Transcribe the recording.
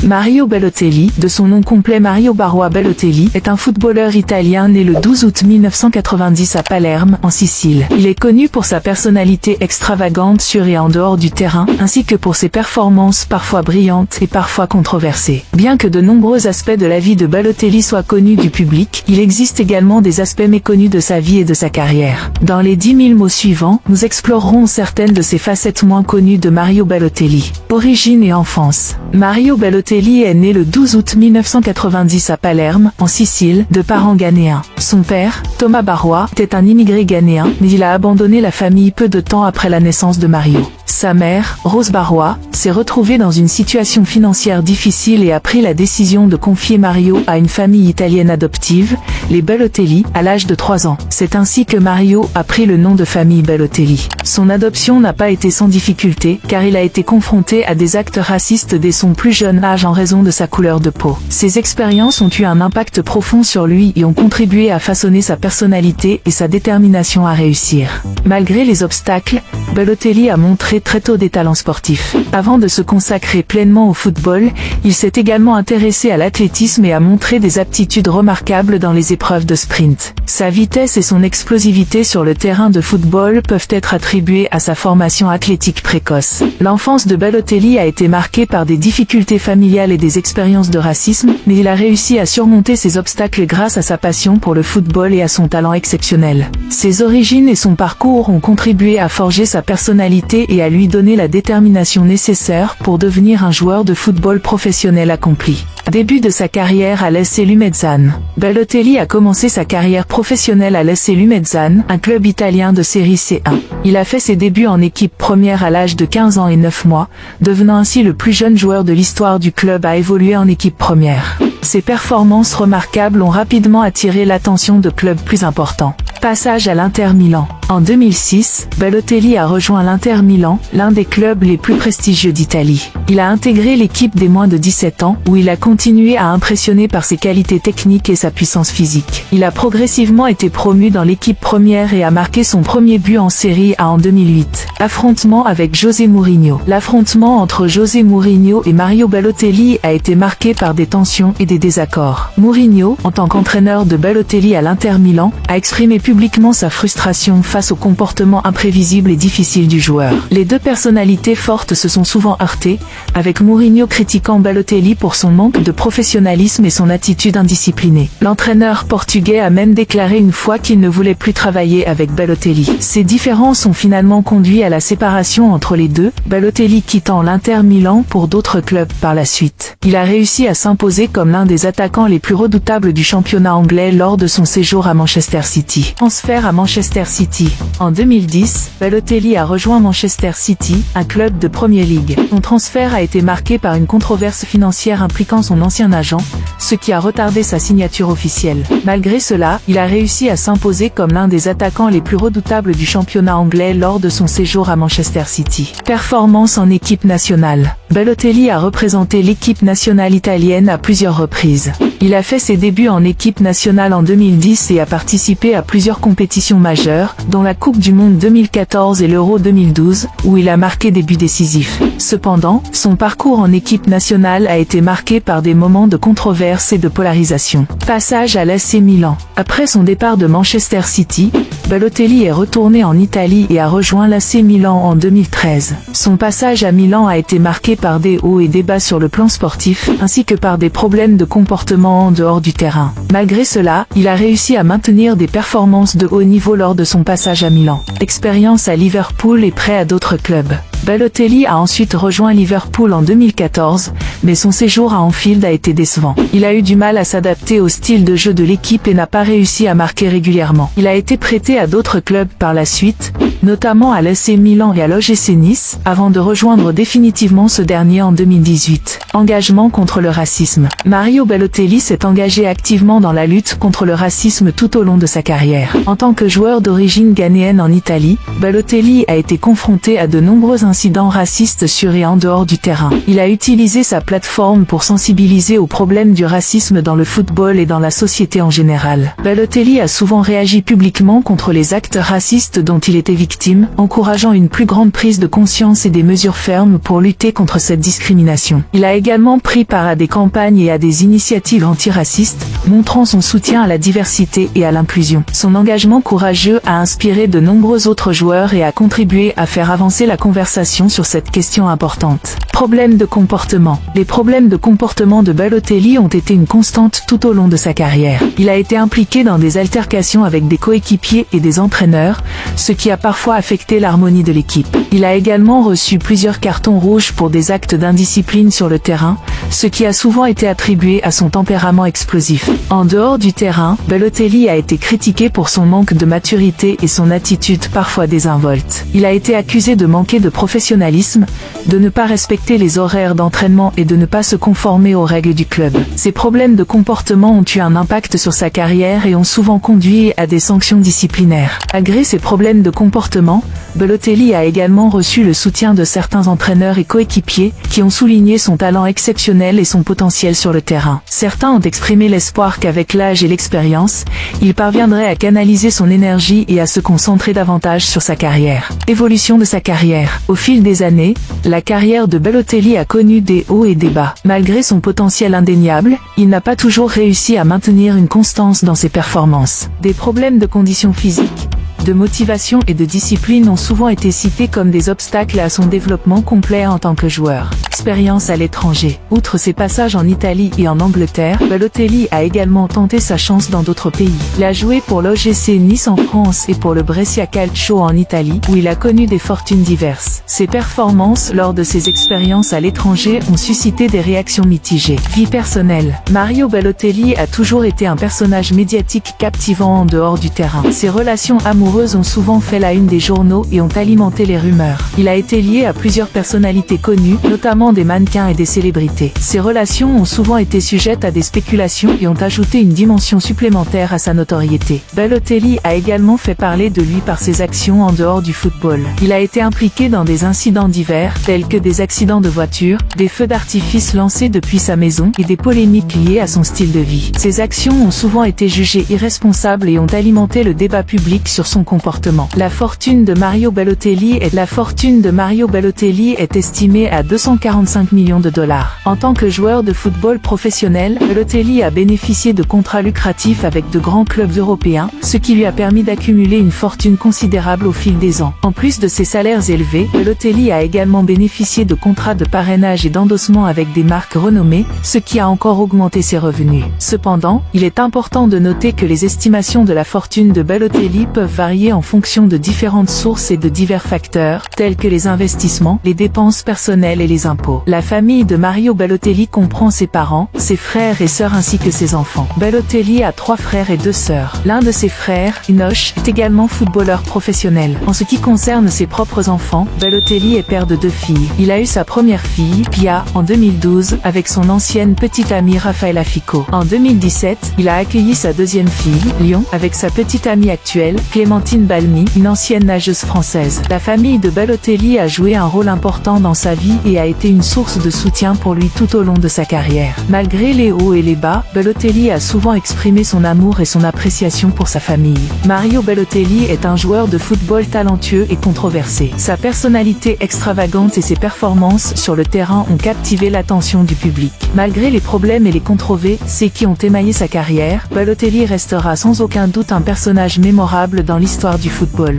Mario Balotelli, de son nom complet Mario Barrois Balotelli, est un footballeur italien né le 12 août 1990 à Palerme, en Sicile. Il est connu pour sa personnalité extravagante sur et en dehors du terrain, ainsi que pour ses performances parfois brillantes et parfois controversées. Bien que de nombreux aspects de la vie de Balotelli soient connus du public, il existe également des aspects méconnus de sa vie et de sa carrière. Dans les 10 000 mots suivants, nous explorerons certaines de ces facettes moins connues de Mario Balotelli. Origine et enfance. Mario Balotelli est né le 12 août 1990 à Palerme, en Sicile, de parents ghanéens. Son père, Thomas Barrois, était un immigré ghanéen, mais il a abandonné la famille peu de temps après la naissance de Mario. Sa mère, Rose Barrois, s'est retrouvée dans une situation financière difficile et a pris la décision de confier Mario à une famille italienne adoptive, les Balotelli, à l'âge de 3 ans. C'est ainsi que Mario a pris le nom de famille Balotelli. Son adoption n'a pas été sans difficulté, car il a été confronté à des actes racistes dès son plus jeune âge en raison de sa couleur de peau. Ces expériences ont eu un impact profond sur lui et ont contribué à façonner sa personnalité et sa détermination à réussir. Malgré les obstacles, Balotelli a montré très tôt des talents sportifs. Avant de se consacrer pleinement au football, il s'est également intéressé à l'athlétisme et a montré des aptitudes remarquables dans les épreuves de sprint. Sa vitesse et son explosivité sur le terrain de football peuvent être attribuées à sa formation athlétique précoce. L'enfance de Balotelli a été marquée par des difficultés familiales et des expériences de racisme, mais il a réussi à surmonter ces obstacles grâce à sa passion pour le football et à son talent exceptionnel. Ses origines et son parcours ont contribué à forger sa personnalité et à lui donner la détermination nécessaire pour devenir un joueur de football professionnel accompli. Début de sa carrière à l'SC Lumezzane. Balotelli a commencé sa carrière professionnelle à l'SC Lumezzane, un club italien de série C1. Il a fait ses débuts en équipe première à l'âge de 15 ans et 9 mois, devenant ainsi le plus jeune joueur de l'histoire du club à évoluer en équipe première. Ses performances remarquables ont rapidement attiré l'attention de clubs plus importants. Passage à l'Inter Milan. En 2006, Balotelli a rejoint l'Inter Milan, l'un des clubs les plus prestigieux d'Italie. Il a intégré l'équipe des moins de 17 ans, où il a continué à impressionner par ses qualités techniques et sa puissance physique. Il a progressivement été promu dans l'équipe première et a marqué son premier but en Série A en 2008. Affrontement avec José Mourinho. L'affrontement entre José Mourinho et Mario Balotelli a été marqué par des tensions et des désaccords. Mourinho, en tant qu'entraîneur de Balotelli à l'Inter Milan, a exprimé publiquement sa frustration face au comportement imprévisible et difficile du joueur. Les deux personnalités fortes se sont souvent heurtées, avec Mourinho critiquant Balotelli pour son manque de professionnalisme et son attitude indisciplinée. L'entraîneur portugais a même déclaré une fois qu'il ne voulait plus travailler avec Balotelli. Ces différences ont finalement conduit à la séparation entre les deux, Balotelli quittant l'Inter Milan pour d'autres clubs par la suite. Il a réussi à s'imposer comme l'un des attaquants les plus redoutables du championnat anglais lors de son séjour à Manchester City. Transfert à Manchester City. En 2010, Balotelli a rejoint Manchester City, un club de Premier League. Son transfert a été marqué par une controverse financière impliquant son ancien agent, ce qui a retardé sa signature officielle. Malgré cela, il a réussi à s'imposer comme l'un des attaquants les plus redoutables du championnat anglais lors de son séjour à Manchester City. Performance en équipe nationale. Balotelli a représenté l'équipe nationale italienne à plusieurs reprises. Il a fait ses débuts en équipe nationale en 2010 et a participé à plusieurs compétitions majeures, dont la Coupe du Monde 2014 et l'Euro 2012, où il a marqué des buts décisifs. Cependant, son parcours en équipe nationale a été marqué par des moments de controverse et de polarisation. Passage à l'AC Milan. Après son départ de Manchester City, Balotelli est retourné en Italie et a rejoint l'AC Milan en 2013. Son passage à Milan a été marqué par des hauts et des bas sur le plan sportif, ainsi que par des problèmes de comportement en dehors du terrain. Malgré cela, il a réussi à maintenir des performances de haut niveau lors de son passage à Milan. Expérience à Liverpool et prêt à d'autres clubs. Balotelli a ensuite rejoint Liverpool en 2014, mais son séjour à Anfield a été décevant. Il a eu du mal à s'adapter au style de jeu de l'équipe et n'a pas réussi à marquer régulièrement. Il a été prêté à d'autres clubs par la suite, notamment à l'AC Milan et à l'OGC Nice, avant de rejoindre définitivement ce dernier en 2018. Engagement contre le racisme. Mario Balotelli s'est engagé activement dans la lutte contre le racisme tout au long de sa carrière. En tant que joueur d'origine ghanéenne en Italie, Balotelli a été confronté à de nombreuses incidents racistes sur et en dehors du terrain. Il a utilisé sa plateforme pour sensibiliser aux problèmes du racisme dans le football et dans la société en général. Balotelli a souvent réagi publiquement contre les actes racistes dont il était victime, encourageant une plus grande prise de conscience et des mesures fermes pour lutter contre cette discrimination. Il a également pris part à des campagnes et à des initiatives antiracistes, montrant son soutien à la diversité et à l'inclusion. Son engagement courageux a inspiré de nombreux autres joueurs et a contribué à faire avancer la conversation sur cette question importante. Problèmes de comportement. Les problèmes de comportement de Balotelli ont été une constante tout au long de sa carrière. Il a été impliqué dans des altercations avec des coéquipiers et des entraîneurs, ce qui a parfois affecté l'harmonie de l'équipe. Il a également reçu plusieurs cartons rouges pour des actes d'indiscipline sur le terrain, ce qui a souvent été attribué à son tempérament explosif. En dehors du terrain, Balotelli a été critiqué pour son manque de maturité et son attitude parfois désinvolte. Il a été accusé de manquer de professionnalisme, de ne pas respecter les horaires d'entraînement et de ne pas se conformer aux règles du club. Ces problèmes de comportement ont eu un impact sur sa carrière et ont souvent conduit à des sanctions disciplinaires. Malgré ces problèmes de comportement, Balotelli a également reçu le soutien de certains entraîneurs et coéquipiers qui ont souligné son talent exceptionnel et son potentiel sur le terrain. Certains ont exprimé l'espoir qu'avec l'âge et l'expérience, il parviendrait à canaliser son énergie et à se concentrer davantage sur sa carrière. Évolution de sa carrière. Au fil des années, la carrière de Balotelli a connu des hauts et des bas. Malgré son potentiel indéniable, il n'a pas toujours réussi à maintenir une constance dans ses performances. Des problèmes de conditions physiques, de motivation et de discipline ont souvent été cités comme des obstacles à son développement complet en tant que joueur. Expérience à l'étranger. Outre ses passages en Italie et en Angleterre, Balotelli a également tenté sa chance dans d'autres pays. Il a joué pour l'OGC Nice en France et pour le Brescia Calcio en Italie, où il a connu des fortunes diverses. Ses performances lors de ses expériences à l'étranger ont suscité des réactions mitigées. Vie personnelle. Mario Balotelli a toujours été un personnage médiatique captivant en dehors du terrain. Ses relations amoureuses ont souvent fait la une des journaux et ont alimenté les rumeurs. Il a été lié à plusieurs personnalités connues, notamment des mannequins et des célébrités. Ces relations ont souvent été sujettes à des spéculations et ont ajouté une dimension supplémentaire à sa notoriété. Balotelli a également fait parler de lui par ses actions en dehors du football. Il a été impliqué dans des incidents divers, tels que des accidents de voiture, des feux d'artifice lancés depuis sa maison et des polémiques liées à son style de vie. Ses actions ont souvent été jugées irresponsables et ont alimenté le débat public sur son comportement. La fortune de Mario Balotelli est estimée à 245 millions de dollars. En tant que joueur de football professionnel, Balotelli a bénéficié de contrats lucratifs avec de grands clubs européens, ce qui lui a permis d'accumuler une fortune considérable au fil des ans. En plus de ses salaires élevés, Balotelli a également bénéficié de contrats de parrainage et d'endossement avec des marques renommées, ce qui a encore augmenté ses revenus. Cependant, il est important de noter que les estimations de la fortune de Balotelli peuvent varier en fonction de différentes sources et de divers facteurs, tels que les investissements, les dépenses personnelles et les impôts. La famille de Mario Balotelli comprend ses parents, ses frères et sœurs ainsi que ses enfants. Balotelli a 3 frères et 2 sœurs. L'un de ses frères, Inoche, est également footballeur professionnel. En ce qui concerne ses propres enfants, Balotelli est père de 2 filles. Il a eu sa première fille, Pia, en 2012, avec son ancienne petite amie Raffaella Fico. En 2017, il a accueilli sa deuxième fille, Lyon, avec sa petite amie actuelle, Clémentine Balmy, une ancienne nageuse française. La famille de Balotelli a joué un rôle important dans sa vie et a été une source de soutien pour lui tout au long de sa carrière. Malgré les hauts et les bas, Balotelli a souvent exprimé son amour et son appréciation pour sa famille. Mario Balotelli est un joueur de football talentueux et controversé. Sa personnalité extravagante et ses performances sur le terrain ont captivé l'attention du public. Malgré les problèmes et les controverses qui ont émaillé sa carrière, Balotelli restera sans aucun doute un personnage mémorable dans l'histoire du football.